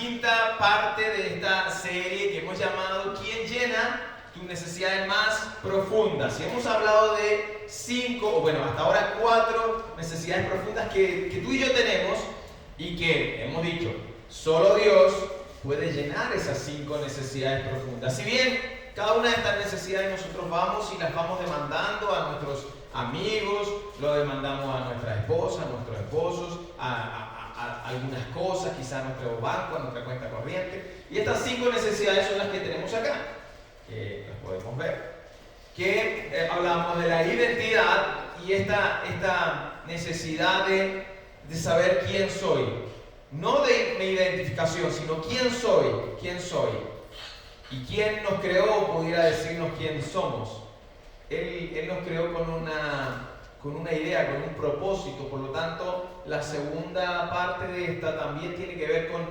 quinta parte de esta serie que hemos llamado ¿Quién llena tus necesidades más profundas? Y hemos hablado de 5, o bueno, hasta ahora 4 necesidades profundas que tú y yo tenemos y que hemos dicho, solo Dios puede llenar esas 5 necesidades profundas. Si bien cada una de estas necesidades nosotros vamos y las vamos demandando a nuestros amigos, lo demandamos a nuestra esposa, a nuestros esposos, a algunas cosas, quizás a nuestro banco, a nuestra cuenta corriente. Y estas 5 necesidades son las que tenemos acá, que las podemos ver. Que hablamos de la identidad y esta necesidad de saber quién soy. No de mi identificación, sino quién soy. Y quién nos creó pudiera decirnos quién somos. Él nos creó con una idea, con un propósito. Por lo tanto, la segunda parte de esta también tiene que ver con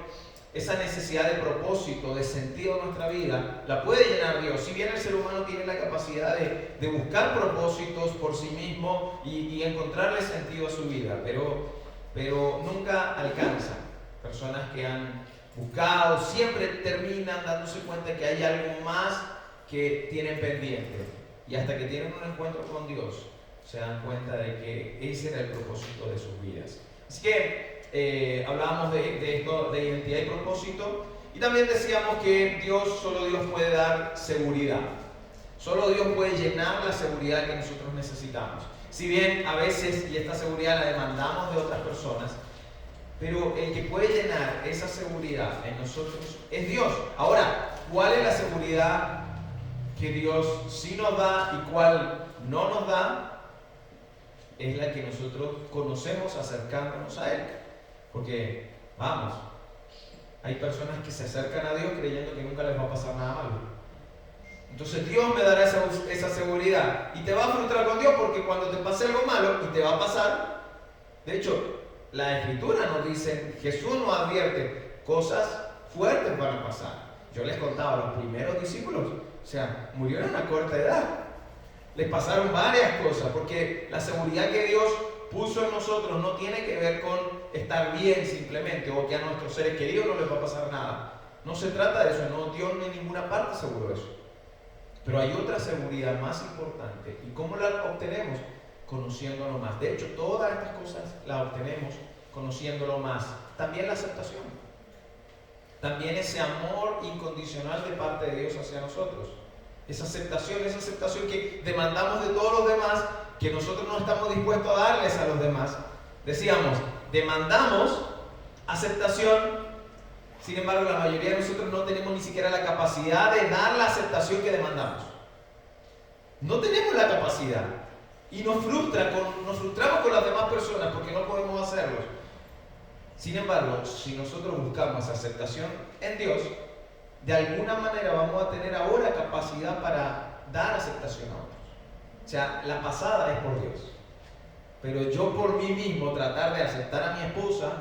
esa necesidad de propósito, de sentido en nuestra vida. La puede llenar Dios. Si bien el ser humano tiene la capacidad de buscar propósitos por sí mismo y encontrarle sentido a su vida, pero nunca alcanza. Personas que han buscado siempre terminan dándose cuenta que hay algo más que tienen pendiente. Y hasta que tienen un encuentro con Dios, se dan cuenta de que ese era el propósito de sus vidas. Así que hablábamos de esto, de identidad y propósito. Y también decíamos que solo Dios puede dar seguridad. Solo Dios puede llenar la seguridad que nosotros necesitamos. Si bien a veces, y esta seguridad la demandamos de otras personas, pero el que puede llenar esa seguridad en nosotros es Dios. Ahora, ¿cuál es la seguridad que Dios sí nos da y cuál no nos da? Es la que nosotros conocemos acercándonos a Él. Porque, vamos, hay personas que se acercan a Dios creyendo que nunca les va a pasar nada malo. Entonces Dios me dará esa seguridad y te va a frustrar con Dios, porque cuando te pase algo malo y te va a pasar, de hecho, la Escritura nos dice, Jesús nos advierte, cosas fuertes van a pasar. Yo les contaba, los primeros discípulos, o sea, murieron a corta edad. Les pasaron varias cosas, porque la seguridad que Dios puso en nosotros no tiene que ver con estar bien simplemente, o que a nuestros seres queridos no les va a pasar nada. No se trata de eso, no, Dios no en ninguna parte aseguró eso. Pero hay otra seguridad más importante. ¿Y cómo la obtenemos? Conociéndolo más. De hecho, todas estas cosas las obtenemos conociéndolo más. También la aceptación. También ese amor incondicional de parte de Dios hacia nosotros. Esa aceptación que demandamos de todos los demás, que nosotros no estamos dispuestos a darles a los demás. Decíamos, demandamos aceptación, sin embargo la mayoría de nosotros no tenemos ni siquiera la capacidad de dar la aceptación que demandamos. No tenemos la capacidad y nos frustramos con las demás personas porque no podemos hacerlo. Sin embargo, si nosotros buscamos aceptación en Dios, de alguna manera vamos a tener ahora capacidad para dar aceptación a otros. O sea, la pasada es por Dios. Pero yo por mí mismo tratar de aceptar a mi esposa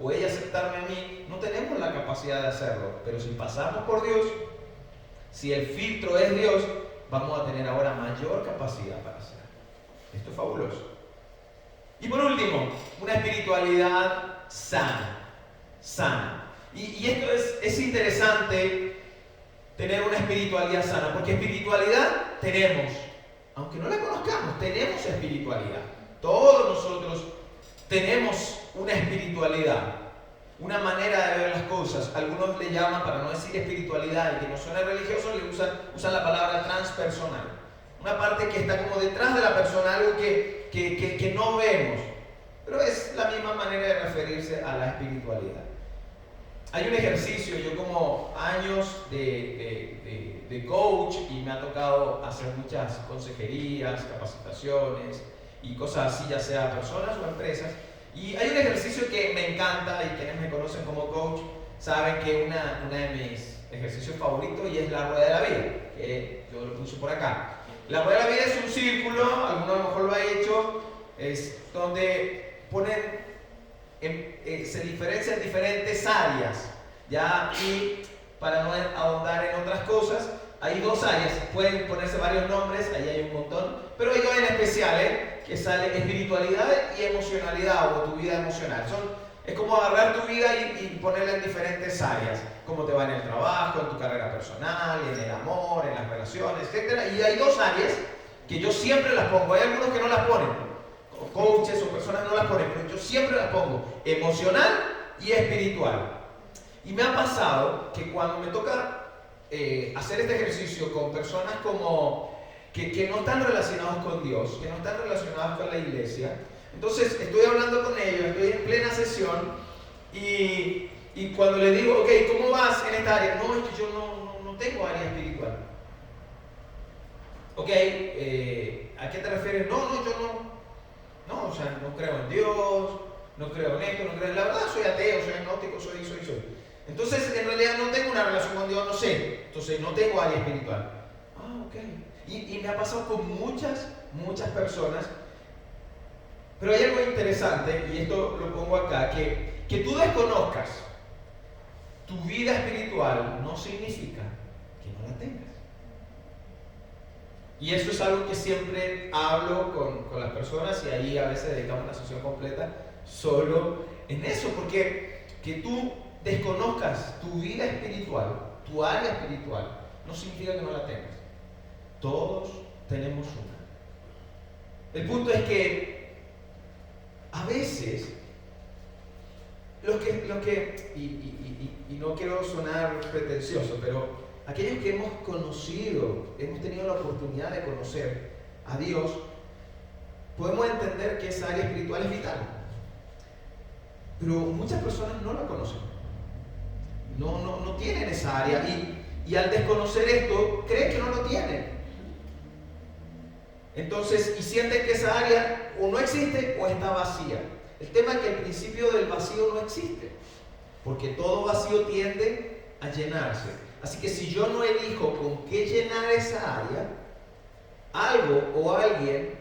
o ella aceptarme a mí, no tenemos la capacidad de hacerlo. Pero si pasamos por Dios, si el filtro es Dios, vamos a tener ahora mayor capacidad para hacerlo. Esto es fabuloso. Y por último, una espiritualidad sana. Y esto es interesante, tener una espiritualidad sana, porque espiritualidad tenemos, aunque no la conozcamos, tenemos espiritualidad. Todos nosotros tenemos una espiritualidad, una manera de ver las cosas. Algunos le llaman, para no decir espiritualidad y que no suene religioso, le usan la palabra transpersonal. Una parte que está como detrás de la persona, algo que no vemos, pero es la misma manera de referirse a la espiritualidad. Hay un ejercicio, yo como años de coach, y me ha tocado hacer muchas consejerías, capacitaciones y cosas así, ya sea personas o empresas, y hay un ejercicio que me encanta, y quienes me conocen como coach saben que una de mis ejercicios favoritos, y es la rueda de la vida, que yo lo puse por acá. La rueda de la vida es un círculo, alguno a lo mejor lo ha hecho, es donde se diferencian diferentes áreas, ¿ya? Y para no ahondar en otras cosas, hay 2 áreas, pueden ponerse varios nombres, ahí hay un montón, pero hay 2 en especial, que sale espiritualidad y emocionalidad, o tu vida emocional. Son Es como agarrar tu vida y ponerla en diferentes áreas. Cómo te va en el trabajo, en tu carrera personal, en el amor, en las relaciones, etc. Y hay dos áreas que yo siempre las pongo. Hay algunos que no las ponen. Coaches o personas no las ponen, pero yo siempre las pongo. Emocional y espiritual. Y me ha pasado que cuando me toca hacer este ejercicio con personas como que no están relacionados con Dios, que no están relacionados con la iglesia, entonces estoy hablando con ellos, estoy en plena sesión y cuando les digo, ok, ¿cómo vas en esta área? No, es que yo no tengo área espiritual. Ok, ¿a qué te refieres? No, o sea, no creo en Dios, no creo en esto, no creo en la verdad, soy ateo, soy agnóstico, soy. Entonces, en realidad no tengo una relación con Dios, no sé, entonces no tengo área espiritual. Ah, ok. Y me ha pasado con muchas personas. Pero hay algo interesante, y esto lo pongo acá, que tú desconozcas tu vida espiritual no significa que no la tengas. Y eso es algo que siempre hablo con las personas y ahí a veces dedicamos una sesión completa solo en eso, porque que tú desconozcas tu vida espiritual, tu área espiritual, no significa que no la tengas. Todos tenemos una. El punto es que a veces y no quiero sonar pretencioso, pero aquellos que hemos conocido, hemos tenido la oportunidad de conocer a Dios, podemos entender que esa área espiritual es vital. Pero muchas personas no la conocen. No tienen esa área y al desconocer esto, creen que no lo tienen. Entonces, y sienten que esa área o no existe o está vacía. El tema es que el principio del vacío no existe, porque todo vacío tiende a llenarse. Así que si yo no elijo con qué llenar esa área, algo o alguien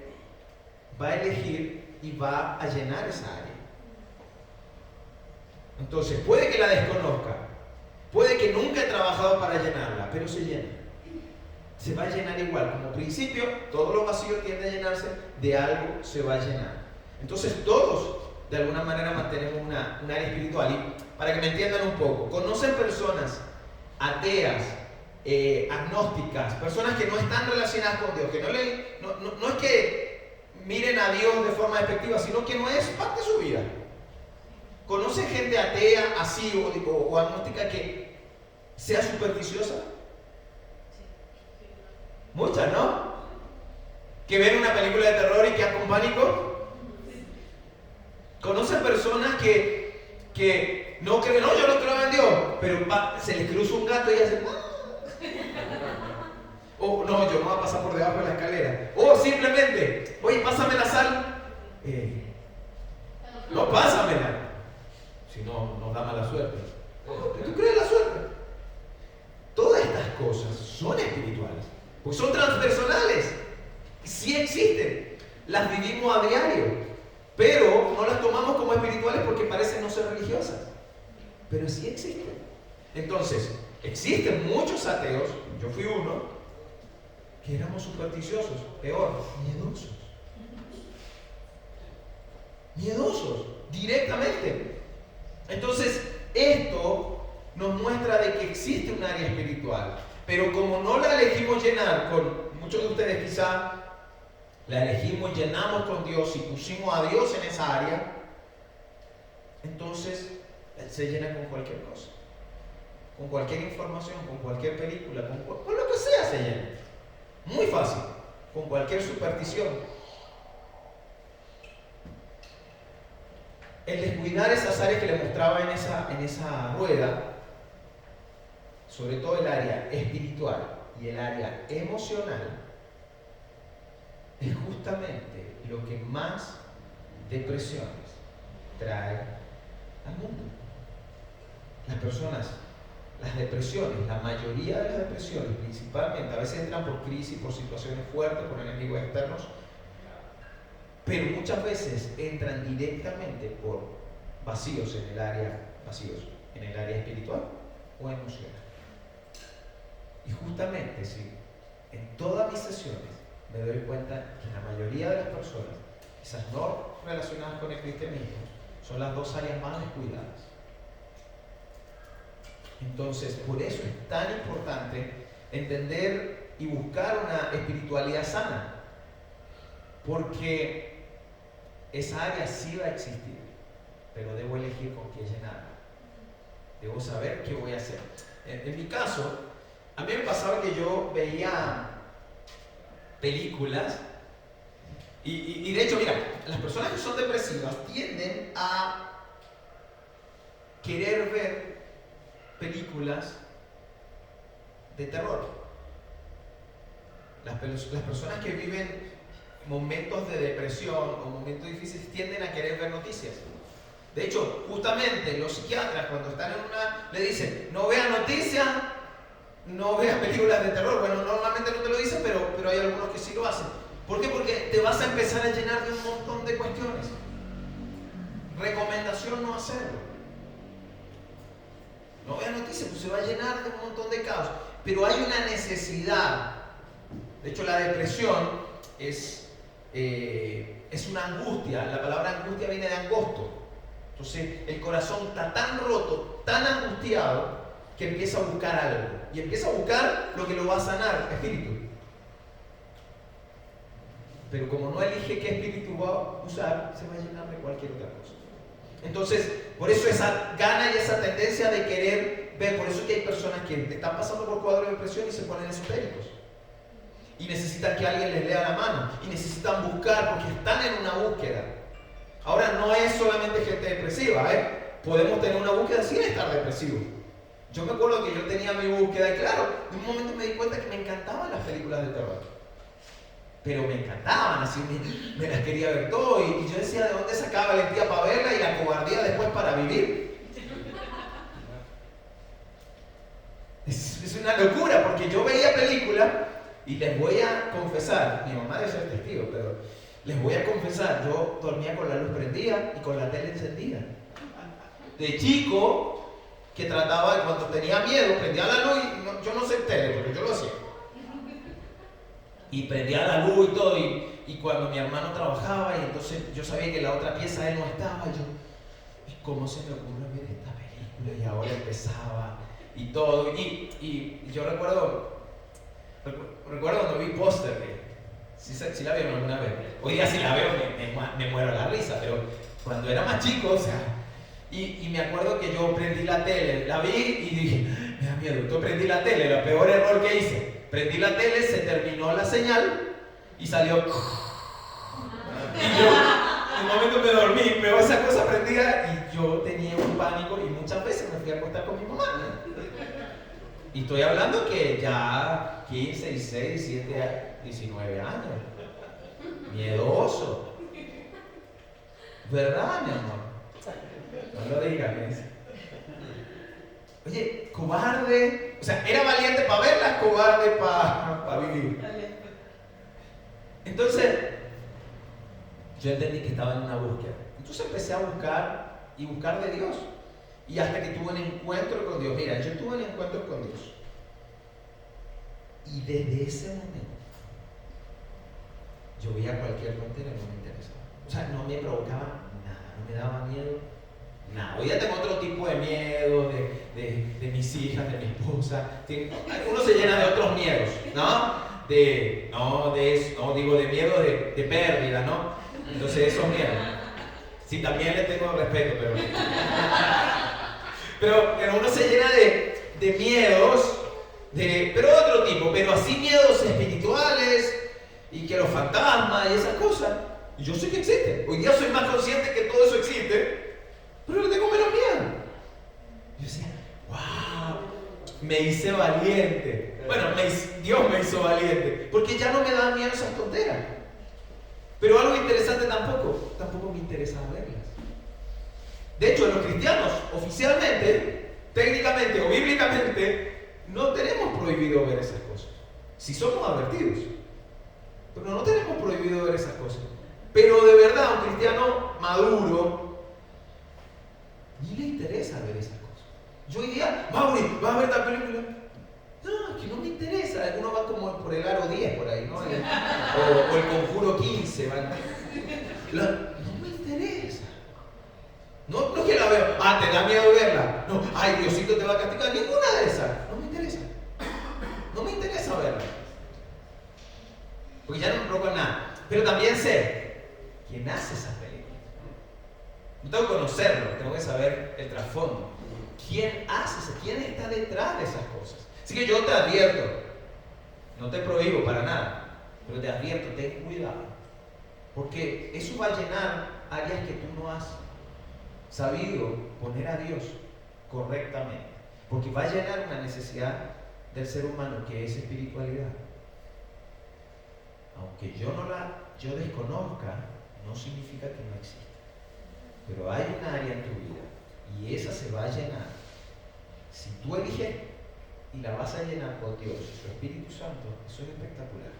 va a elegir y va a llenar esa área. Entonces, puede que la desconozca, puede que nunca he trabajado para llenarla, pero se llena. Se va a llenar igual. Como principio, todos los vacíos tienden a llenarse, de algo se va a llenar. Entonces, todos, de alguna manera, mantenemos una área espiritual. Y para que me entiendan un poco, conocen personas ateas, agnósticas, personas que no están relacionadas con Dios, que no es que miren a Dios de forma despectiva, sino que no es parte de su vida. ¿Conocen gente atea, así o agnóstica que sea supersticiosa? Muchas, ¿no? Que ven una película de terror y quedan con pánico. ¿Conocen personas que no creen, no, yo no creo en Dios, pero se les cruza un gato y hacen, o no, yo no voy a pasar por debajo de la escalera, o simplemente, oye, pásame la sal, no, pásamela, si no, nos da mala suerte. ¿Tú crees en la suerte? Todas estas cosas son espirituales, porque son transpersonales, sí existen, las vivimos a diario, pero no las tomamos como espirituales porque parecen no ser religiosas, pero sí existen. Entonces, existen muchos ateos, yo fui uno, que éramos supersticiosos, peor, miedosos, directamente. Entonces, esto nos muestra de que existe un área espiritual, pero como no la elegimos llenar, con muchos de ustedes quizá la elegimos, llenamos con Dios y pusimos a Dios en esa área, entonces se llena con cualquier cosa, con cualquier información, con cualquier película, con lo que sea se llena. Muy fácil, con cualquier superstición. El descuidar esas áreas que le mostraba en esa rueda, sobre todo el área espiritual y el área emocional, es justamente lo que más depresiones trae al mundo. Las personas, las depresiones, la mayoría de las depresiones, principalmente, a veces entran por crisis, por situaciones fuertes, por enemigos externos, pero muchas veces entran directamente por vacíos en el área espiritual o emocional. Y justamente, sí, en todas mis sesiones me doy cuenta que la mayoría de las personas, quizás no relacionadas con el cristianismo, Son las dos áreas más descuidadas. Entonces, por eso es tan importante entender y buscar una espiritualidad sana. Porque esa área sí va a existir, pero debo elegir con qué llenarla. Debo saber qué voy a hacer. En mi caso, a mí me pasaba que yo veía películas y de hecho, mira, las personas que son depresivas tienden a querer ver películas de terror. Las personas que viven momentos de depresión o momentos difíciles tienden a querer ver noticias. De hecho, justamente los psiquiatras cuando están en una le dicen, no veas noticias, no veas películas de terror. Bueno, normalmente no te lo dicen, pero hay algunos que sí lo hacen. ¿Por qué? Porque te vas a empezar a llenar de un montón de cuestiones. Recomendación no hacerlo. No veas noticias, pues se va a llenar de un montón de caos. Pero hay una necesidad. De hecho, la depresión es una angustia. La palabra angustia viene de angosto. Entonces, el corazón está tan roto, tan angustiado, que empieza a buscar algo. Y empieza a buscar lo que lo va a sanar, espíritu. Pero como no elige qué espíritu va a usar, se va a llenar de cualquier otra cosa. Entonces, por eso esa gana y esa tendencia de querer ver, por eso que hay personas que están pasando por cuadros de depresión y se ponen esotéricos. Y necesitan que alguien les lea la mano. Y necesitan buscar porque están en una búsqueda. Ahora, no es solamente gente depresiva, podemos tener una búsqueda sin estar depresivos. Yo me acuerdo que yo tenía mi búsqueda y claro, en un momento me di cuenta que me encantaban las películas de terror. Pero me encantaban, así me las quería ver todo y yo decía de dónde sacaba valentía para verla y la cobardía después para vivir. Es una locura porque yo veía películas y les voy a confesar, mi mamá debe ser testigo, pero les voy a confesar, yo dormía con la luz prendida y con la tele encendida. De chico, que trataba de cuando tenía miedo, prendía la luz y yo no sé tele, pero yo lo hacía. Y prendía la luz y todo, y cuando mi hermano trabajaba, y entonces yo sabía que en la otra pieza él no estaba, y ¿cómo se me ocurre ver esta película? Y ahora empezaba, y todo, y yo recuerdo cuando vi Póster, si la vieron alguna vez, hoy día si la veo me muero a la risa, pero cuando era más chico, o sea, y me acuerdo que yo prendí la tele, la vi y dije, me da miedo, yo prendí la tele, el peor error que hice. Prendí la tele, se terminó la señal y salió. Y yo, en un momento me dormí, veo esa cosa prendida y yo tenía un pánico y muchas veces me fui a acostar con mi mamá. Y estoy hablando que ya 15, 16, 17, 19 años. Miedoso. ¿Verdad, mi amor? No lo digas, me dice. Oye, cobarde, o sea, era valiente para verlas, cobarde para vivir. Entonces, yo entendí que estaba en una búsqueda. Entonces empecé a buscar y buscar de Dios. Y hasta que tuve un encuentro con Dios. Mira, yo tuve un encuentro con Dios. Y desde ese momento, yo veía cualquier tontera y no me interesaba. O sea, no me provocaba nada, no me daba miedo. Nada, hoy ya tengo otro tipo de miedo de mis hijas, de mi esposa. Uno se llena de otros miedos, ¿no? De miedo de pérdida, ¿no? Entonces esos miedos. Sí, también le tengo respeto, pero uno se llena de miedos, pero de otro tipo, pero así miedos espirituales y que los fantasmas y esas cosas. Y yo sé que existen. Hoy día soy más consciente que todo eso existe. Pero le tengo menos miedo. Yo decía, wow, me hice valiente. Bueno, Dios me hizo valiente. Porque ya no me da miedo esas tonteras. Pero algo interesante tampoco me interesaba verlas. De hecho, los cristianos, oficialmente, técnicamente o bíblicamente, no tenemos prohibido ver esas cosas. Si somos advertidos. Pero no tenemos prohibido ver esas cosas. Pero de verdad, un cristiano maduro, ni le interesa ver esas cosas. Yo hoy día, Mauri, ¿vas a ver esta película? No, es que no me interesa. Uno va como por el aro 10 por ahí, ¿no? O el conjuro 15. No me interesa. veo. Ah, ¿te da miedo verla? No, ay, Diosito te va a castigar. Ninguna de esas. No me interesa. No me interesa verla. Porque ya no me provoca nada. Pero también sé quién hace esas películas. No tengo que conocerlo, tengo que saber el trasfondo. ¿Quién hace eso? ¿Quién está detrás de esas cosas? Así que yo te advierto, no te prohíbo para nada, pero te advierto, ten cuidado. Porque eso va a llenar áreas que tú no has sabido poner a Dios correctamente. Porque va a llenar una necesidad del ser humano que es espiritualidad. Aunque yo desconozca, no significa que no exista. Pero hay un área en tu vida y esa se va a llenar. Si tú eliges y la vas a llenar con Dios y su Espíritu Santo, eso es espectacular.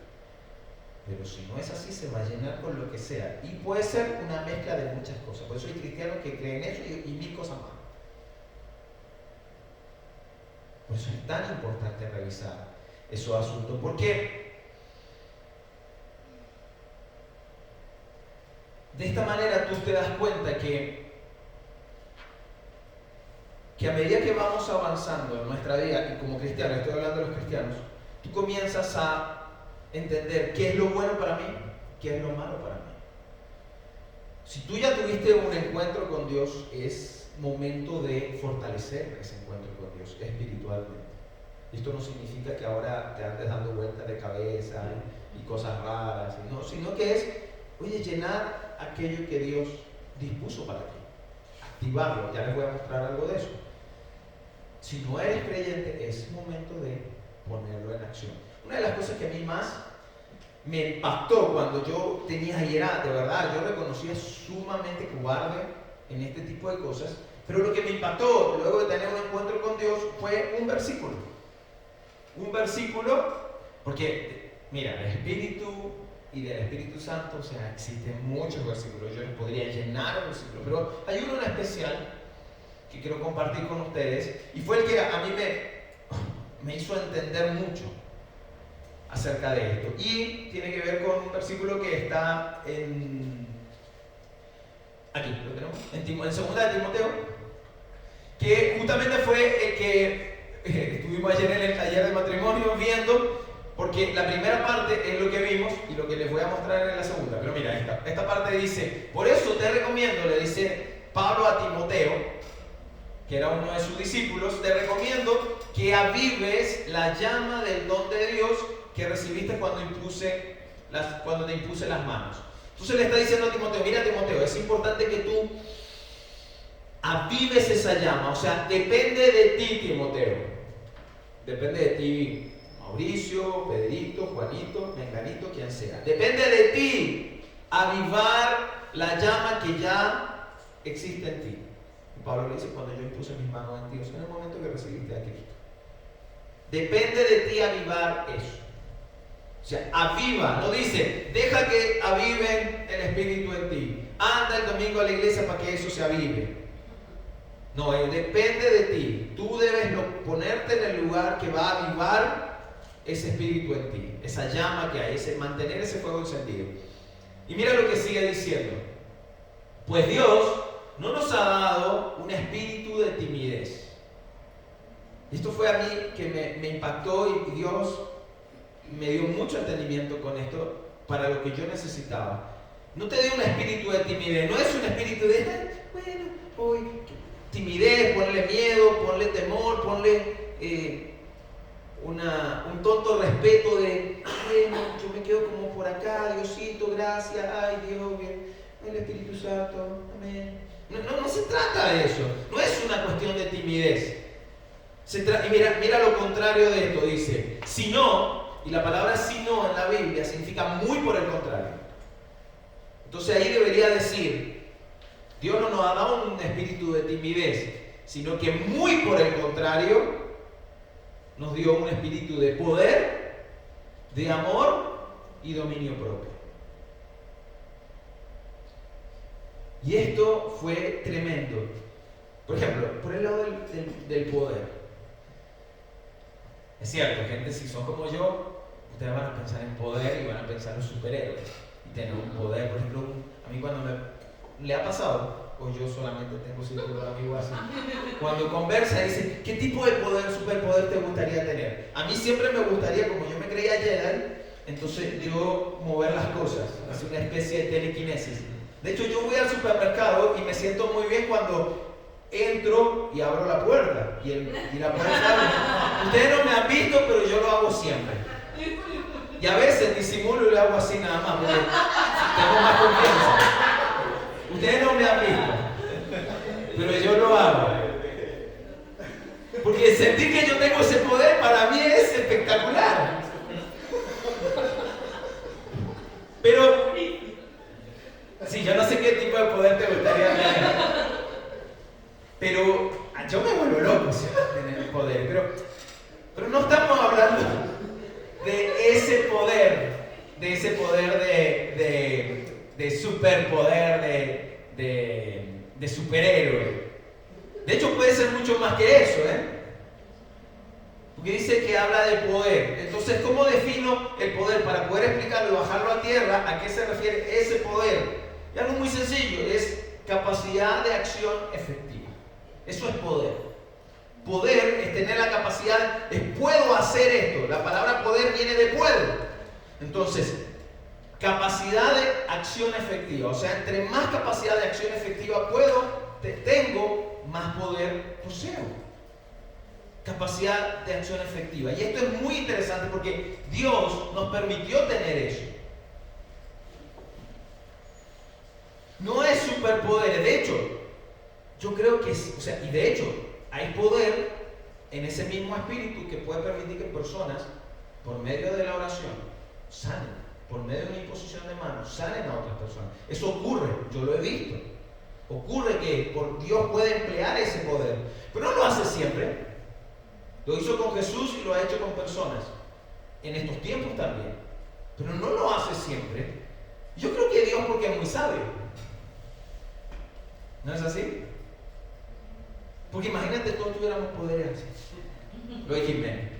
Pero si no es así, se va a llenar con lo que sea. Y puede ser una mezcla de muchas cosas. Por eso hay cristianos que creen eso y mil cosas más. Por eso es tan importante revisar esos asuntos. Porque de esta manera tú te das cuenta que a medida que vamos avanzando en nuestra vida, y como cristianos, estoy hablando de los cristianos, tú comienzas a entender qué es lo bueno para mí, qué es lo malo para mí. Si tú ya tuviste un encuentro con Dios, es momento de fortalecer ese encuentro con Dios espiritualmente. Esto no significa que ahora te andes dando vueltas de cabeza y cosas raras, no, sino que es, oye, llenar aquello que Dios dispuso para ti. Activarlo, ya les voy a mostrar algo de eso. Si no eres creyente, es momento de ponerlo en acción. Una de las cosas que a mí más me impactó cuando yo tenía y era, de verdad, yo reconocía sumamente cobarde en este tipo de cosas, pero lo que me impactó luego de tener un encuentro con Dios fue un versículo. Un versículo, porque, mira, el Espíritu y del Espíritu Santo, o sea, existen muchos versículos, yo les podría llenar versículos, pero hay uno en especial que quiero compartir con ustedes, y fue el que a mí me hizo entender mucho acerca de esto. Y tiene que ver con un versículo que está aquí, lo tenemos, en 2 de Timoteo, que justamente fue el que estuvimos ayer en el taller de matrimonio viendo, porque la primera parte es lo que vimos y lo que les voy a mostrar en la segunda. Pero mira, esta parte dice, por eso te recomiendo, le dice Pablo a Timoteo, que era uno de sus discípulos, te recomiendo que avives la llama del don de Dios que recibiste cuando te impuse las manos. Entonces le está diciendo a Timoteo, mira Timoteo, es importante que tú avives esa llama, o sea, depende de ti Timoteo, depende de ti Mauricio, Pedrito, Juanito, Menganito, quien sea, depende de ti avivar la llama que ya existe en ti. Pablo le dice, cuando yo impuse mis manos en ti, o sea, en el momento que recibiste a Cristo. Depende de ti avivar eso. O sea, aviva, no dice, deja que aviven el Espíritu en ti. Anda el domingo a la iglesia para que eso se avive. No, depende de ti. Tú debes ponerte en el lugar que va a avivar ese Espíritu en ti, esa llama que hay, mantener ese fuego encendido. Y mira lo que sigue diciendo. Pues Dios no nos ha dado un espíritu de timidez. Esto fue a mí que me impactó y Dios me dio mucho entendimiento con esto para lo que yo necesitaba. No te dio un espíritu de timidez, no es un espíritu de, bueno, hoy, timidez, ponle miedo, ponle temor, ponle un tonto respeto de, bueno, yo me quedo como por acá, Diosito, gracias, ay Dios, bien, el Espíritu Santo, amén. No se trata de eso, no es una cuestión de timidez. Y mira lo contrario de esto, dice, si no, y la palabra si no en la Biblia significa muy por el contrario. Entonces ahí debería decir, Dios no nos ha dado un espíritu de timidez, sino que muy por el contrario, nos dio un espíritu de poder, de amor y dominio propio. Y esto fue tremendo. Por ejemplo, por el lado del poder. Es cierto, gente, si son como yo, ustedes van a pensar en poder y van a pensar en superhéroes. Y tener un poder, por ejemplo, a mí cuando le ha pasado, o yo solamente tengo círculo de amigos así. Cuando conversa dice, ¿qué tipo de poder, superpoder te gustaría tener? A mí siempre me gustaría, como yo me creía Jedi, entonces yo mover las cosas, hacer una especie de telequinesis. De hecho, yo voy al supermercado y me siento muy bien cuando entro y abro la puerta. Y la puerta abre. Ustedes no me han visto, pero yo lo hago siempre. Y a veces disimulo y lo hago así nada más, porque tengo más confianza. Ustedes no me han visto, pero yo lo hago. Porque sentir que yo tengo ese poder para mí es espectacular. Pero, sí, yo no sé qué tipo de poder te gustaría tener. Pero yo me vuelvo loco si tener poder. Pero no estamos hablando de ese poder de superpoder, de superhéroe. De hecho, puede ser mucho más que eso, Porque dice que habla de poder. Entonces, ¿cómo defino el poder? Para poder explicarlo y bajarlo a tierra, ¿a qué se refiere ese poder? Y algo muy sencillo, es capacidad de acción efectiva. Eso es poder. Poder es tener la capacidad de puedo hacer esto. La palabra poder viene de puedo. Entonces, capacidad de acción efectiva. O sea, entre más capacidad de acción efectiva tengo, más poder poseo. Capacidad de acción efectiva. Y esto es muy interesante porque Dios nos permitió tener eso. No es superpoderes. De hecho, yo creo que y de hecho, hay poder en ese mismo espíritu que puede permitir que personas, por medio de la oración, sanen, por medio de una imposición de manos, sanen a otras personas. Eso ocurre, yo lo he visto. Ocurre que Dios puede emplear ese poder, pero no lo hace siempre. Lo hizo con Jesús y lo ha hecho con personas. En estos tiempos también. Pero no lo hace siempre. Yo creo que Dios, porque es muy sabio. ¿No es así? Porque imagínate, todos tuviéramos poderes así. Lo dijiste.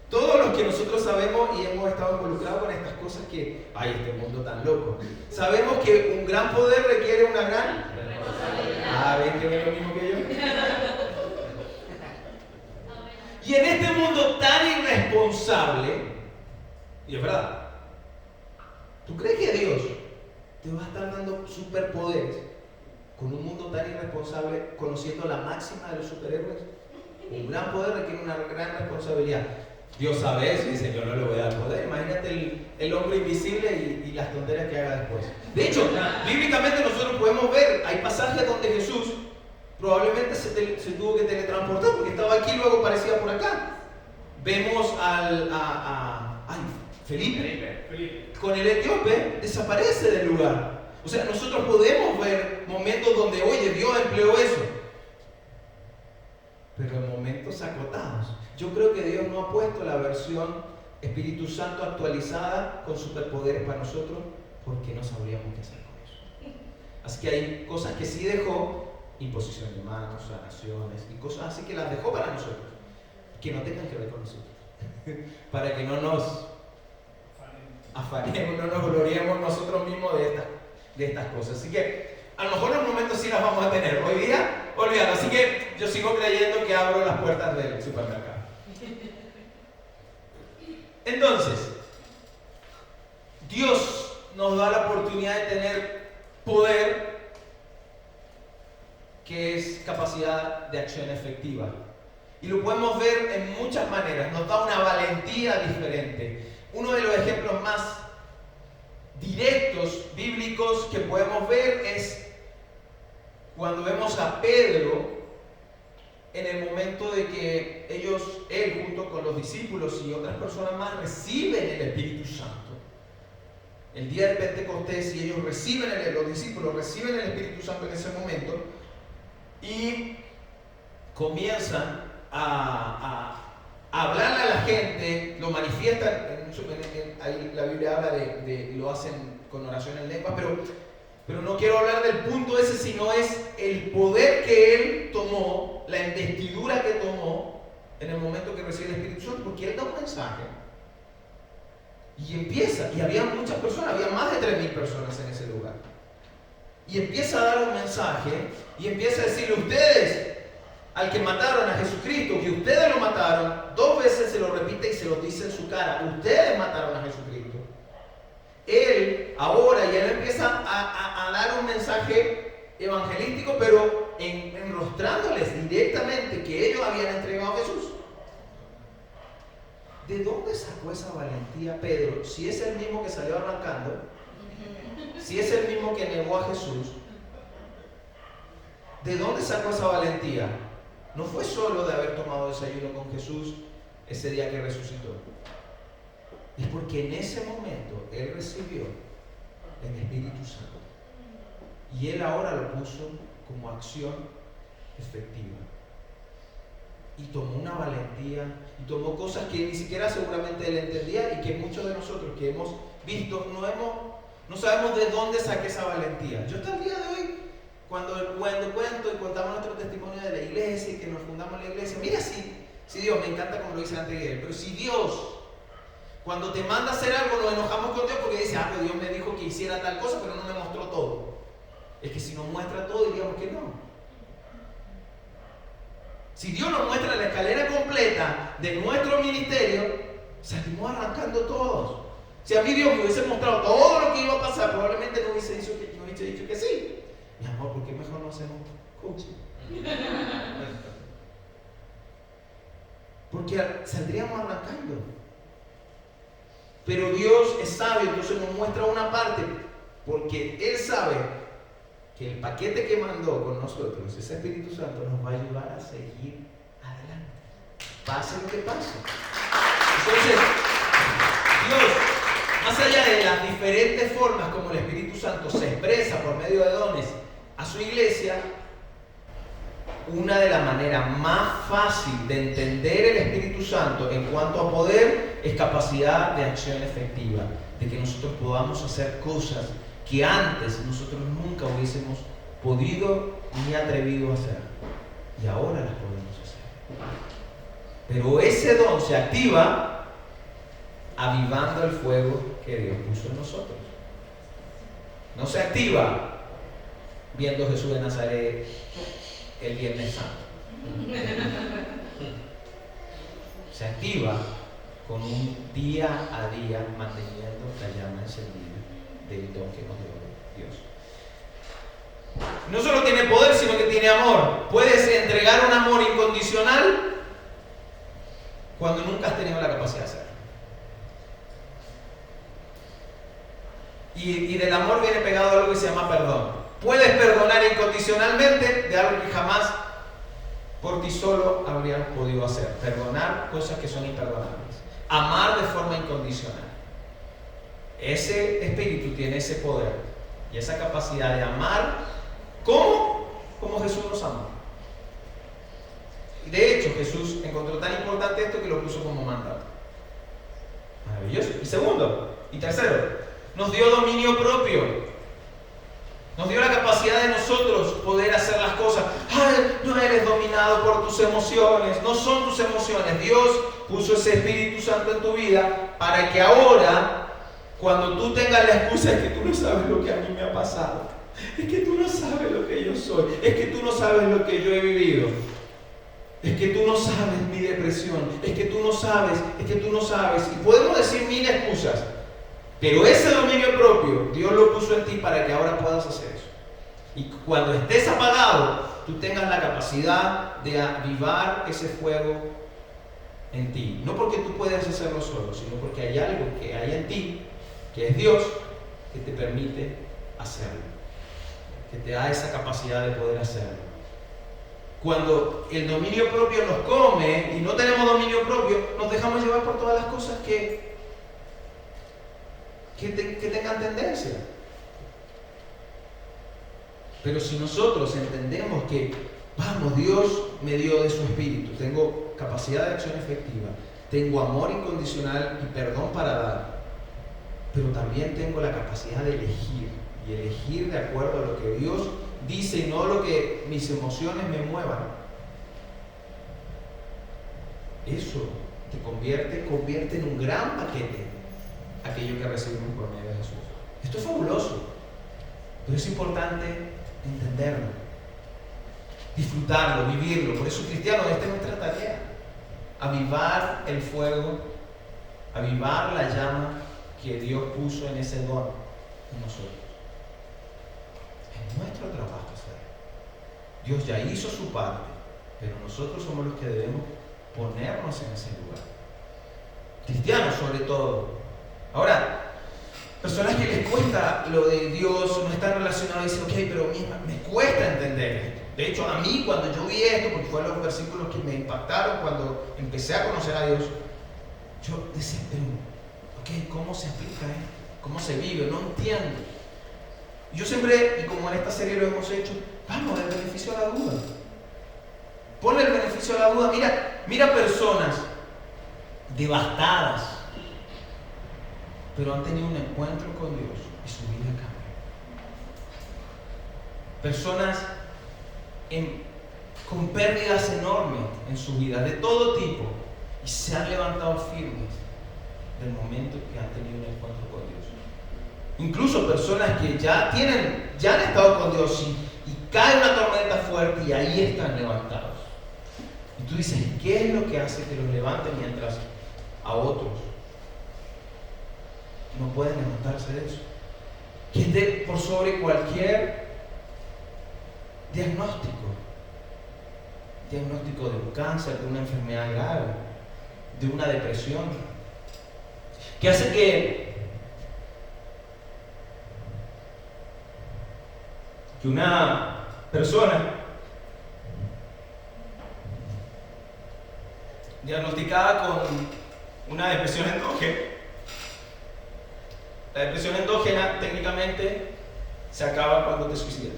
Todos los que nosotros sabemos y hemos estado involucrados con estas cosas que, ay, este mundo tan loco. Sabemos que un gran poder requiere una gran responsabilidad. ¿Ven que es lo mismo que yo? Y en este mundo tan irresponsable, y es verdad, ¿tú crees que Dios te va a estar dando superpoderes con un mundo tan irresponsable, conociendo la máxima de los superhéroes? Un gran poder requiere una gran responsabilidad. Dios sabe eso y dice, yo no le voy a dar poder. Imagínate el hombre invisible y las tonterías que haga después. De hecho, bíblicamente nosotros podemos ver, hay pasajes donde Jesús probablemente se tuvo que teletransportar porque estaba aquí y luego aparecía por acá. Vemos Felipe, con el etíope, desaparece del lugar. O sea, nosotros podemos ver momentos donde, oye, Dios empleó eso, pero en momentos acotados. Yo creo que Dios no ha puesto la versión Espíritu Santo actualizada con superpoderes para nosotros porque no sabríamos qué hacer con eso. Así que hay cosas que sí dejó, imposición de manos, sanaciones y cosas así que las dejó para nosotros, que no tengan que ver con nosotros, para que no nos afanemos, no nos gloriemos nosotros mismos de estas cosas. Así que a lo mejor en un momento sí las vamos a tener. Hoy día, olvídalo. Así que yo sigo creyendo que abro las puertas del supermercado. Entonces, Dios nos da la oportunidad de tener poder, que es capacidad de acción efectiva. Y lo podemos ver en muchas maneras. Nos da una valentía diferente. Uno de los ejemplos más directos, bíblicos, que podemos ver es cuando vemos a Pedro en el momento de que él junto con los discípulos y otras personas más reciben el Espíritu Santo. El día de Pentecostés, y ellos los discípulos reciben el Espíritu Santo en ese momento y comienzan a hablarle a la gente, lo manifiestan, ahí la Biblia habla de lo hacen con oración en lengua, pero no quiero hablar del punto ese, sino es el poder que él tomó, la investidura que tomó en el momento que recibe el Espíritu Santo, porque él da un mensaje y empieza, y había muchas personas, había más de 3.000 personas en ese lugar, y empieza a dar un mensaje y empieza a decirle: ustedes, al que mataron a Jesucristo, que ustedes lo mataron, 2 veces se lo repite y se lo dice en su cara: ustedes mataron a Jesucristo. Él ahora ya empieza a dar un mensaje evangelístico, pero enrostrándoles directamente que ellos habían entregado a Jesús. ¿De dónde sacó esa valentía Pedro? Si es el mismo que salió arrancando, si es el mismo que negó a Jesús, ¿de dónde sacó esa valentía? No fue solo de haber tomado desayuno con Jesús ese día que resucitó. Es porque en ese momento él recibió el Espíritu Santo. Y él ahora lo puso como acción efectiva. Y tomó una valentía, y tomó cosas que ni siquiera seguramente él entendía, y que muchos de nosotros que hemos visto no sabemos de dónde saqué esa valentía. Yo hasta el día de hoy, cuando cuento y contamos nuestro testimonio de la iglesia y que nos fundamos en la iglesia, mira, si Dios, me encanta como lo dice antes de él, pero si Dios, cuando te manda a hacer algo, nos enojamos con Dios porque dice: pero Dios me dijo que hiciera tal cosa, pero no me mostró todo. Es que si nos muestra todo, diríamos que no. Si Dios nos muestra la escalera completa de nuestro ministerio, salimos arrancando todos. Si a mí Dios me hubiese mostrado todo lo que iba a pasar, probablemente no hubiese dicho que sí. Mi amor, ¿por qué mejor no hacemos coaching? Porque saldríamos arrancando. Pero Dios es sabio, entonces nos muestra una parte, porque Él sabe que el paquete que mandó con nosotros, ese Espíritu Santo, nos va a ayudar a seguir adelante, pase lo que pase. Entonces, Dios, más allá de las diferentes formas como el Espíritu Santo se expresa por medio de dones a su iglesia, una de las maneras más fáciles de entender el Espíritu Santo en cuanto a poder es capacidad de acción efectiva, de que nosotros podamos hacer cosas que antes nosotros nunca hubiésemos podido ni atrevido a hacer, y ahora las podemos hacer. Pero ese don se activa avivando el fuego que Dios puso en nosotros. No se activa viendo a Jesús de Nazaret el Viernes Santo. Se activa con un día a día manteniendo la llama encendida del don que nos dio Dios. No solo tiene poder, sino que tiene amor. Puedes entregar un amor incondicional cuando nunca has tenido la capacidad de hacerlo. Y del amor viene pegado algo que se llama perdón. Puedes perdonar incondicionalmente de algo que jamás por ti solo habrías podido hacer. Perdonar cosas que son imperdonables. Amar de forma incondicional. Ese espíritu tiene ese poder y esa capacidad de amar. ¿Cómo? Como Jesús nos amó. De hecho, Jesús encontró tan importante esto que lo puso como mandato. Maravilloso. Y segundo, y tercero, nos dio dominio propio. Nos dio la capacidad de nosotros poder hacer las cosas. ¡Ay! No eres dominado por tus emociones. No son tus emociones. Dios puso ese Espíritu Santo en tu vida para que ahora, cuando tú tengas la excusa, es que tú no sabes lo que a mí me ha pasado. Es que tú no sabes lo que yo soy. Es que tú no sabes lo que yo he vivido. Es que tú no sabes mi depresión. Es que tú no sabes. Es que tú no sabes. Y podemos decir mil excusas. Pero ese dominio propio, Dios lo puso en ti para que ahora puedas hacer eso. Y cuando estés apagado, tú tengas la capacidad de avivar ese fuego en ti. No porque tú puedas hacerlo solo, sino porque hay algo que hay en ti, que es Dios, que te permite hacerlo. Que te da esa capacidad de poder hacerlo. Cuando el dominio propio nos come y no tenemos dominio propio, nos dejamos llevar por todas las cosas que tengan tendencia. Pero si nosotros entendemos que, vamos, Dios me dio de su espíritu, tengo capacidad de acción efectiva, tengo amor incondicional y perdón para dar, pero también tengo la capacidad de elegir, y elegir de acuerdo a lo que Dios dice y no lo que mis emociones me muevan. Eso te convierte en un gran paquete aquello que recibimos por medio de Jesús. Esto es fabuloso. Pero es importante entenderlo, disfrutarlo, vivirlo. Por eso, cristianos, esta es nuestra tarea. Avivar el fuego, avivar la llama que Dios puso en ese don en nosotros. Es nuestro trabajo hacer. Dios ya hizo su parte, pero nosotros somos los que debemos ponernos en ese lugar. Cristianos sobre todo. Ahora, personas que les cuesta lo de Dios, no están relacionados y dicen, ok, pero me cuesta entender esto. De hecho, a mí cuando yo vi esto, porque fueron los versículos que me impactaron cuando empecé a conocer a Dios, yo decía, pero, ok, ¿cómo se aplica esto? ¿Cómo se vive? No entiendo. Y yo siempre, y como en esta serie lo hemos hecho, vamos, el beneficio a la duda. Ponle el beneficio a la duda. Mira personas devastadas, pero han tenido un encuentro con Dios y su vida cambia. Personas con pérdidas enormes en su vida, de todo tipo, y se han levantado firmes del momento que han tenido un encuentro con Dios. Incluso personas que ya han estado con Dios y cae una tormenta fuerte y ahí están levantados. Y tú dices, ¿qué es lo que hace que los levanten mientras a otros no pueden levantarse de eso? Que esté por sobre cualquier diagnóstico de un cáncer, de una enfermedad grave, de una depresión, que hace que una persona diagnosticada con una depresión endógena, la depresión endógena técnicamente se acaba cuando te suicidas.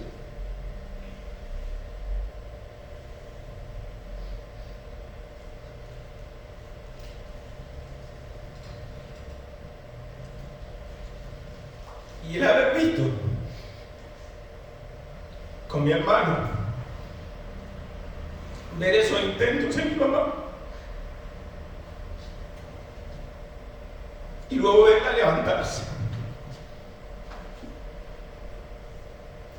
Y el haber visto con mi hermano ver esos intentos en mi mamá y luego verla levantarse,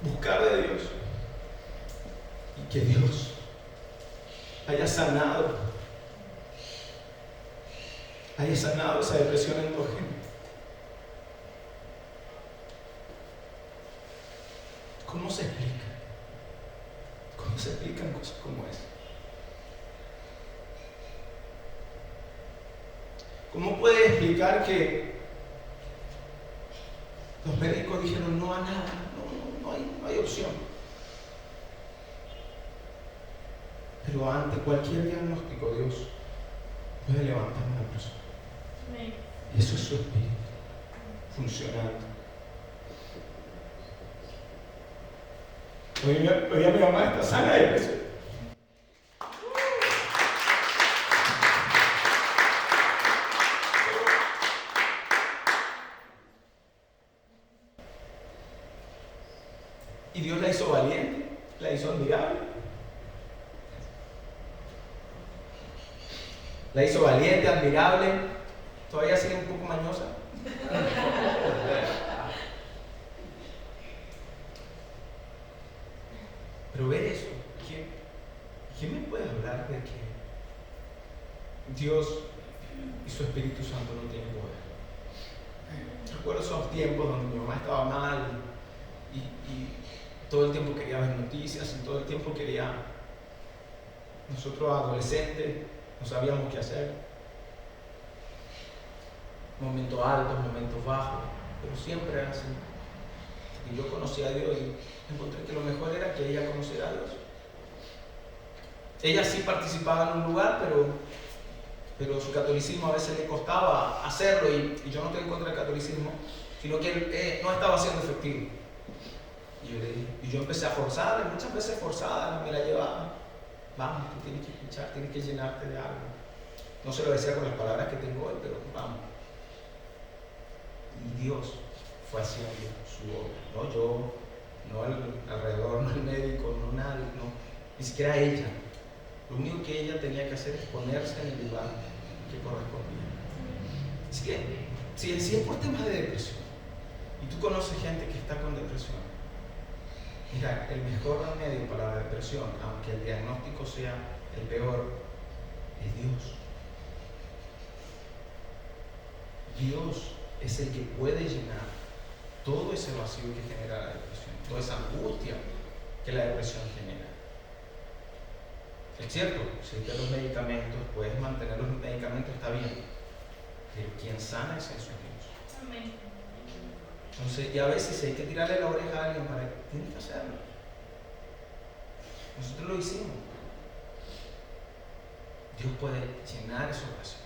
buscar de Dios y que Dios haya sanado esa depresión endógena. ¿Cómo se explica? ¿Cómo se explican cosas como esa? ¿Cómo puede explicar que los médicos dijeron no a nada? No hay opción. Pero ante cualquier diagnóstico, Dios puede levantar a una persona. Y eso es su espíritu funcionando. Hoy a mi mamá está sana de depresión. Y Dios la hizo valiente, la hizo admirable. La hizo valiente, admirable. Todavía sigue un poco mañosa. Pero ver eso, ¿quién me puede hablar de que Dios y su Espíritu Santo no tienen poder? Recuerdo esos tiempos donde mi mamá estaba mal y todo el tiempo quería ver noticias y todo el tiempo quería. Nosotros adolescentes no sabíamos qué hacer. Momentos altos, momentos bajos, pero siempre era así. Y yo conocí a Dios y encontré que lo mejor era que ella conociera a Dios. Ella sí participaba en un lugar, pero su catolicismo a veces le costaba hacerlo y yo no estoy en contra del catolicismo, sino que no estaba siendo efectivo. Y yo empecé a forzarla, y muchas veces forzada me la llevaba. Vamos, tú tienes que escuchar, tienes que llenarte de algo. No se lo decía con las palabras que tengo hoy, pero vamos. Y Dios fue haciendo su obra, no yo, no el alrededor, no el médico, no nadie, no, ni siquiera ella. Lo único que ella tenía que hacer es ponerse en el lugar que correspondía. Así que, si es por temas de depresión, y tú conoces gente que está con depresión, Mira, el mejor remedio para la depresión, aunque el diagnóstico sea el peor, es Dios. Dios es el que puede llenar todo ese vacío que genera la depresión, toda esa angustia que la depresión genera. Es cierto, si te los medicamentos, puedes mantener los medicamentos, está bien, pero quien sana es eso, Dios. Amén. Entonces, y a veces hay que tirarle la oreja a alguien para que tiene que hacerlo. Nosotros lo hicimos. Dios puede llenar esos vacíos.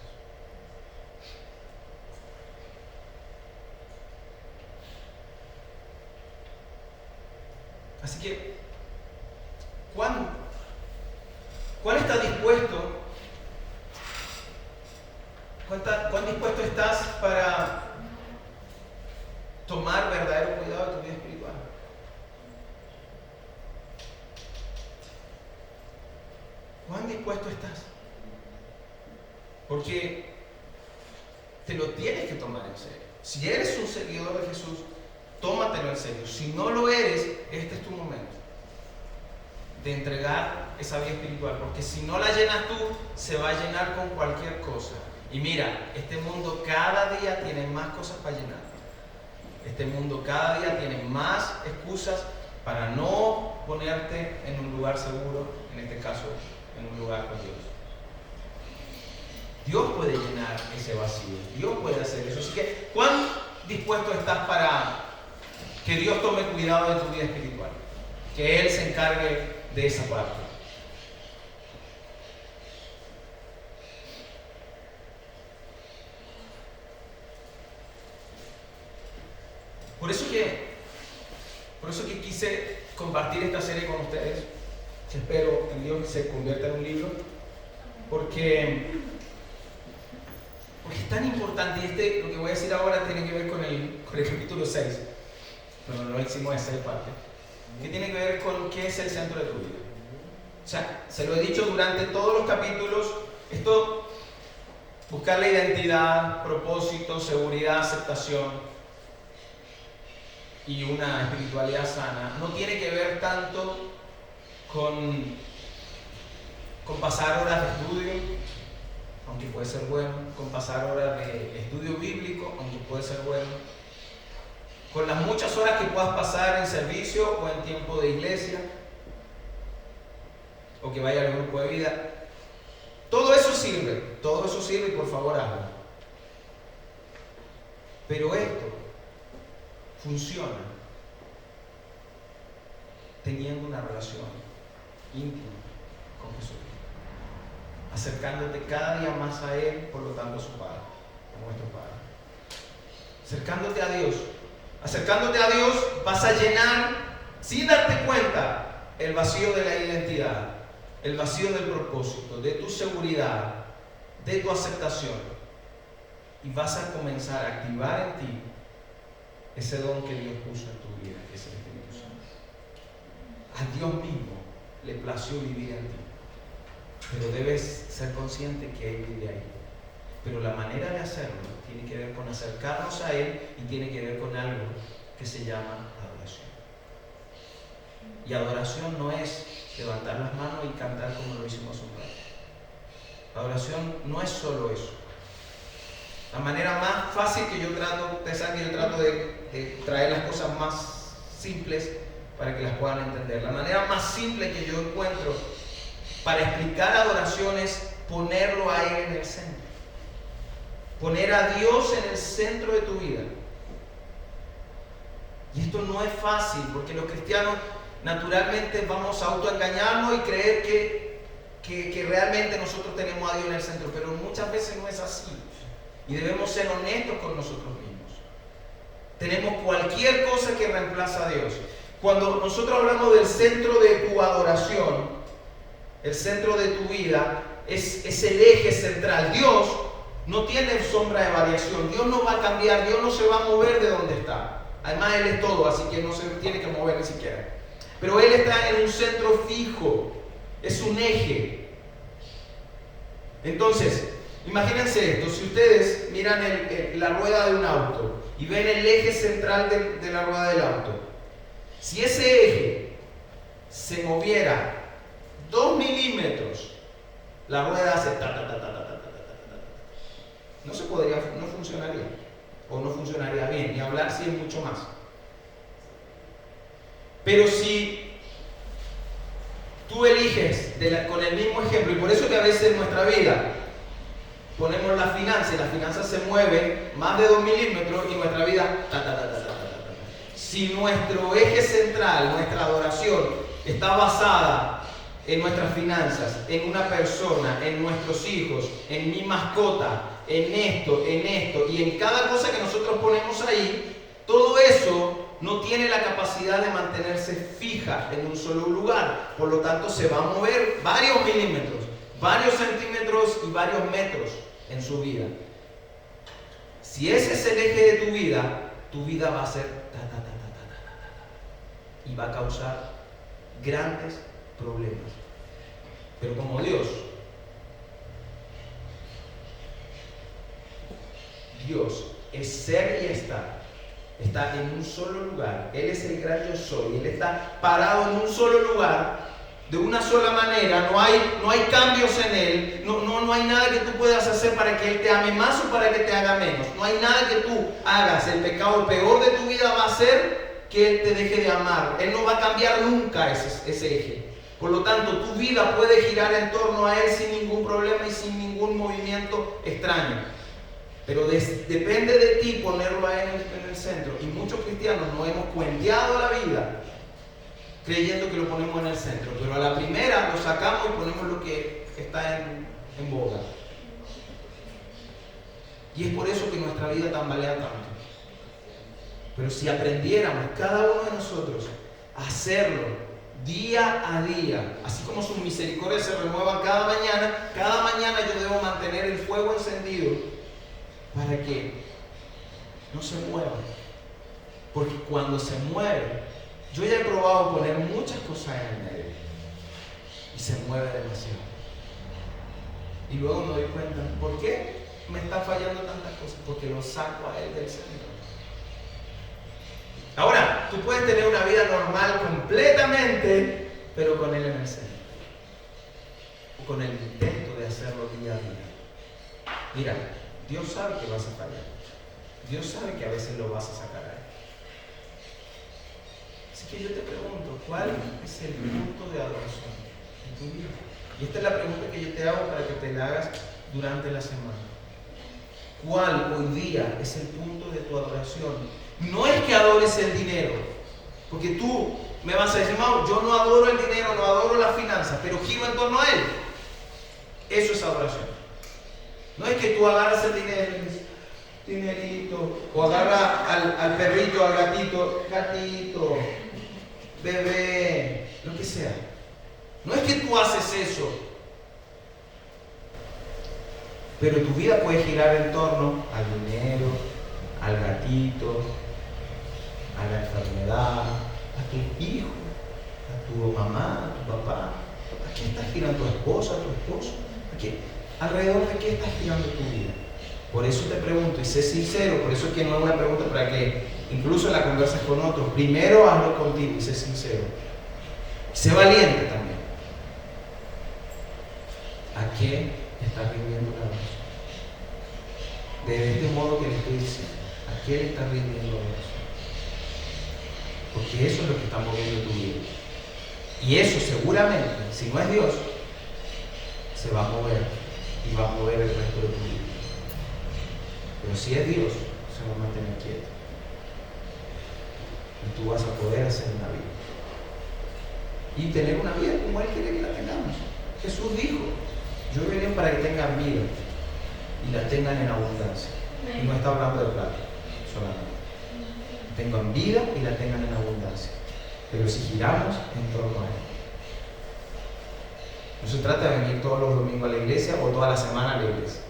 Así que, ¿cuán estás dispuesto? ¿Cuán dispuesto estás para tomar verdadero cuidado de tu vida espiritual? ¿Cuán dispuesto estás? Porque te lo tienes que tomar en serio. Si eres un seguidor de Jesús, tómatelo en serio. Si no lo eres, este es tu momento de entregar esa vida espiritual, porque si no la llenas tú, se va a llenar con cualquier cosa. Y mira, este mundo cada día tiene más cosas para llenar. Este mundo cada día tiene más excusas para no ponerte en un lugar seguro, en este caso, en un lugar con Dios. Dios puede llenar ese vacío, Dios puede hacer eso. Así que, ¿cuán dispuesto estás para que Dios tome cuidado de tu vida espiritual? Que Él se encargue de esa parte. Por eso que quise compartir esta serie con ustedes. Espero en Dios que se convierta en un libro. Porque es tan importante. Y lo que voy a decir ahora tiene que ver con el capítulo 6. Pero no hicimos esa parte. Que tiene que ver con qué es el centro de tu vida. O sea, se lo he dicho durante todos los capítulos. Esto, buscar la identidad, propósito, seguridad, aceptación y una espiritualidad sana, no tiene que ver tanto con pasar horas de estudio, aunque puede ser bueno, con pasar horas de estudio bíblico, aunque puede ser bueno, con las muchas horas que puedas pasar en servicio o en tiempo de iglesia, o que vaya al grupo de vida. Todo eso sirve y por favor hazlo. Pero esto funciona teniendo una relación íntima con Jesús, acercándote cada día más a Él, por lo tanto a su Padre, a nuestro Padre. Acercándote a Dios vas a llenar, sin darte cuenta, el vacío de la identidad, el vacío del propósito, de tu seguridad, de tu aceptación, y vas a comenzar a activar en ti ese don que Dios puso en tu vida, que es el Espíritu Santo. A Dios mismo le plació vivir en ti, pero debes ser consciente que Él vive ahí. Pero la manera de hacerlo tiene que ver con acercarnos a Él y tiene que ver con algo que se llama adoración. Y adoración no es levantar las manos y cantar como lo hicimos un rato. Adoración no es solo eso. La manera más fácil que yo trato, ustedes saben que yo trato de traer las cosas más simples para que las puedan entender. La manera más simple que yo encuentro para explicar adoración es ponerlo a Él en el centro. Poner a Dios en el centro de tu vida. Y esto no es fácil, porque los cristianos naturalmente vamos a autoengañarnos y creer que realmente nosotros tenemos a Dios en el centro, pero muchas veces no es así. Y debemos ser honestos con nosotros mismos. Tenemos cualquier cosa que reemplaza a Dios. Cuando nosotros hablamos del centro de tu adoración, el centro de tu vida, es el eje central. Dios no tiene sombra de variación. Dios no va a cambiar, Dios no se va a mover de donde está. Además, Él es todo, así que no se tiene que mover ni siquiera. Pero Él está en un centro fijo, es un eje. Entonces, imagínense esto, si ustedes miran la rueda de un auto y ven el eje central de la rueda del auto, si ese eje se moviera 2 milímetros, la rueda hace ta, ta, ta, ta, ta, ta, ta, ta, ta, ta. No se podría, no funcionaría. O no funcionaría bien, ni hablar si es mucho más. Pero si tú eliges con el mismo ejemplo, y por eso que a veces en nuestra vida ponemos las finanzas, y las finanzas se mueven más de 2 milímetros y nuestra vida ta, ta, ta, ta, ta, ta, ta. Si nuestro eje central, nuestra adoración, está basada en nuestras finanzas, en una persona, en nuestros hijos, en mi mascota, en esto y en cada cosa que nosotros ponemos ahí, todo eso no tiene la capacidad de mantenerse fija en un solo lugar. Por lo tanto, se va a mover varios milímetros, varios centímetros y varios metros en su vida. Si ese es el eje de tu vida va a ser ta, ta, ta, ta, ta, ta, ta, ta, y va a causar grandes problemas. Pero como Dios es ser y estar, está en un solo lugar. Él es el gran yo soy. Él está parado en un solo lugar, de una sola manera. No hay cambios en Él. No hay nada que tú puedas hacer para que Él te ame más o para que te haga menos. No hay nada que tú hagas. El pecado peor de tu vida va a ser que Él te deje de amar. Él no va a cambiar nunca ese eje. Por lo tanto, tu vida puede girar en torno a Él sin ningún problema y sin ningún movimiento extraño. Pero depende de ti ponerlo a Él en el centro. Y muchos cristianos nos hemos cuenteado la vida creyendo que lo ponemos en el centro. Pero a la primera lo sacamos y ponemos lo que está en boga. Y es por eso que nuestra vida tambalea tanto. Pero si aprendiéramos cada uno de nosotros a hacerlo día a día, así como sus misericordias se renuevan cada mañana yo debo mantener el fuego encendido para que no se mueva. Porque cuando se mueve, yo ya he probado poner muchas cosas en el medio y se mueve demasiado. Y luego me doy cuenta, ¿por qué me está fallando tantas cosas? Porque lo saco a Él del centro. Ahora, tú puedes tener una vida normal completamente, pero con Él en el centro. O con el intento de hacerlo día a día. Mira, Dios sabe que vas a fallar. Dios sabe que a veces lo vas a sacar a Él. Así que yo te pregunto, ¿cuál es el punto de adoración en tu vida? Y esta es la pregunta que yo te hago para que te la hagas durante la semana. ¿Cuál hoy día es el punto de tu adoración? No es que adores el dinero, porque tú me vas a decir, Mau, yo no adoro el dinero, no adoro las finanzas, pero giro en torno a Él. Eso es adoración. No es que tú agarras el dinero y dices, dinerito, o agarra al perrito, al gatito, bebé, lo que sea. No es que tú haces eso, pero tu vida puede girar en torno al dinero, al gatito, a la enfermedad, a tu hijo, a tu mamá, a tu papá. ¿A qué está girando tu esposa, tu esposo? ¿A qué? ¿Alrededor de qué está girando tu vida? Por eso te pregunto, y sé sincero, por eso es que no es una pregunta para que incluso la converses con otros. Primero hazlo contigo y sé sincero. Sé valiente también. ¿A qué estás rindiendo la oración? De este modo que le estoy diciendo, ¿a qué le estás rindiendo la oración? Porque eso es lo que está moviendo tu vida. Y eso seguramente, si no es Dios, se va a mover y va a mover el resto de tu vida. Pero si es Dios, se va a mantener quieto. Y tú vas a poder hacer una vida. Y tener una vida como Él quiere que la tengamos. Jesús dijo, yo he venido para que tengan vida y la tengan en abundancia. Y no está hablando de plata solamente. Tengan vida y la tengan en abundancia. Pero si giramos en torno a Él. No se trata de venir todos los domingos a la iglesia o toda la semana a la iglesia.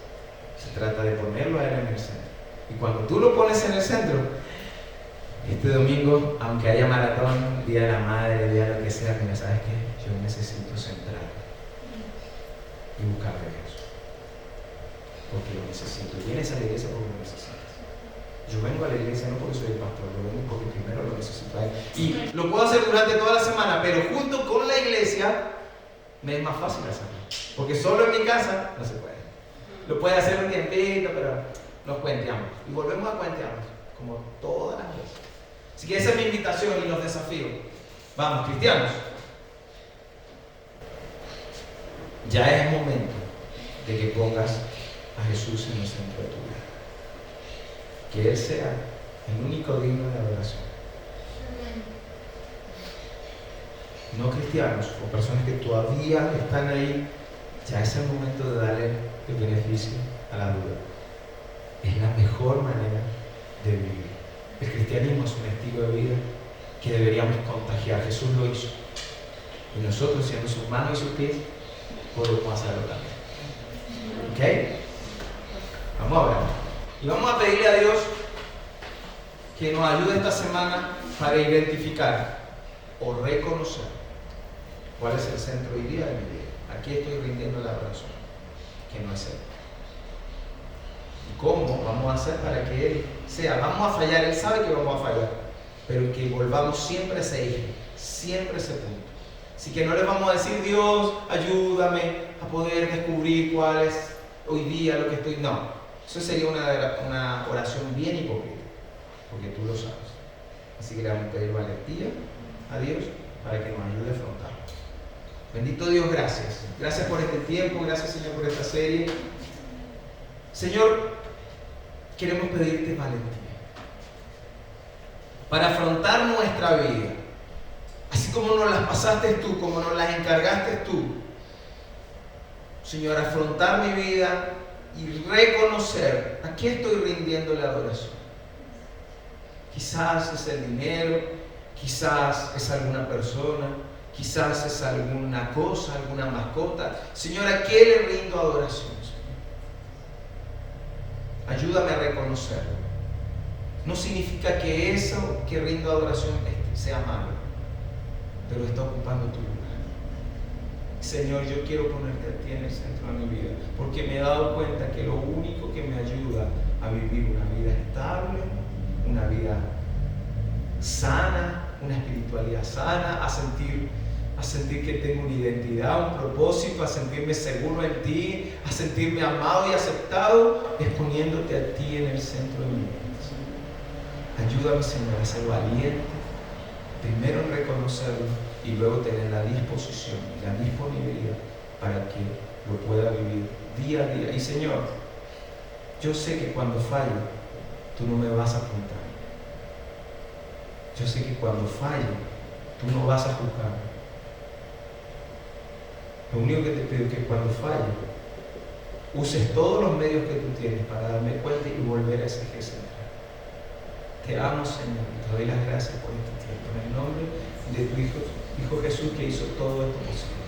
Se trata de ponerlo a Él en el centro. Y cuando tú lo pones en el centro, este domingo, aunque haya maratón, día de la madre, día de lo que sea, mira, ¿sabes qué? Yo necesito centrar y buscar a Dios. Porque lo necesito. Vienes a la iglesia porque lo necesitas. Yo vengo a la iglesia no porque soy el pastor, yo vengo porque primero lo necesito a él. Y lo puedo hacer durante toda la semana, pero junto con la iglesia me es más fácil hacerlo. Porque solo en mi casa no se puede. Lo puede hacer un tiempito, pero nos cuenteamos. Y volvemos a cuentearnos, como todas las veces. Así que esa es mi invitación y los desafíos. Vamos, cristianos. Ya es momento de que pongas a Jesús en el centro de tu vida. Que Él sea el único digno de adoración. No cristianos o personas que todavía están ahí, ya es el momento de darle el beneficio a la duda. Es la mejor manera de vivir. El cristianismo es un estilo de vida que deberíamos contagiar. Jesús lo hizo. Y nosotros, siendo sus manos y sus pies, podemos hacerlo también. ¿Ok? Vamos a ver. Y vamos a pedirle a Dios que nos ayude esta semana para identificar o reconocer cuál es el centro hoy día de mi vida. Aquí estoy rindiendo la adoración, que no es Él. ¿Y cómo vamos a hacer para que Él sea? Vamos a fallar, Él sabe que vamos a fallar, pero que volvamos siempre a ese eje, siempre a ese punto. Así que no le vamos a decir, Dios, ayúdame a poder descubrir cuál es hoy día lo que estoy... No, eso sería una oración bien hipócrita, porque tú lo sabes. Así que le vamos a pedir valentía a Dios para que nos ayude a afrontarlo. Bendito Dios, gracias. Gracias por este tiempo, gracias Señor por esta serie. Señor, queremos pedirte valentía para afrontar nuestra vida. Así como nos las pasaste tú, como nos las encargaste tú. Señor, afrontar mi vida y reconocer a qué estoy rindiendo la adoración. Quizás es el dinero, quizás es alguna persona, quizás es alguna cosa, alguna mascota. Señor, ¿a qué le rindo adoración, Señor? Ayúdame a reconocerlo. No significa que eso que rindo adoración sea malo, pero está ocupando tu lugar. Señor, yo quiero ponerte a ti en el centro de mi vida, porque me he dado cuenta que lo único que me ayuda a vivir una vida estable, una vida sana, una espiritualidad sana, a sentir que tengo una identidad, un propósito, a sentirme seguro en ti, a sentirme amado y aceptado, es poniéndote a ti en el centro de mi vida. Ayúdame, Señor, a ser valiente, primero en reconocerlo y luego tener la disposición y la disponibilidad para que lo pueda vivir día a día. Y Señor, yo sé que cuando falle, tú no me vas a apuntar. Yo sé que cuando falle, tú no vas a juzgar. Lo único que te pido es que cuando falle, uses todos los medios que tú tienes para darme cuenta y volver a ese eje central. Te amo, Señor, y te doy las gracias por este tiempo. En el nombre de tu Hijo Jesús, que hizo todo esto posible.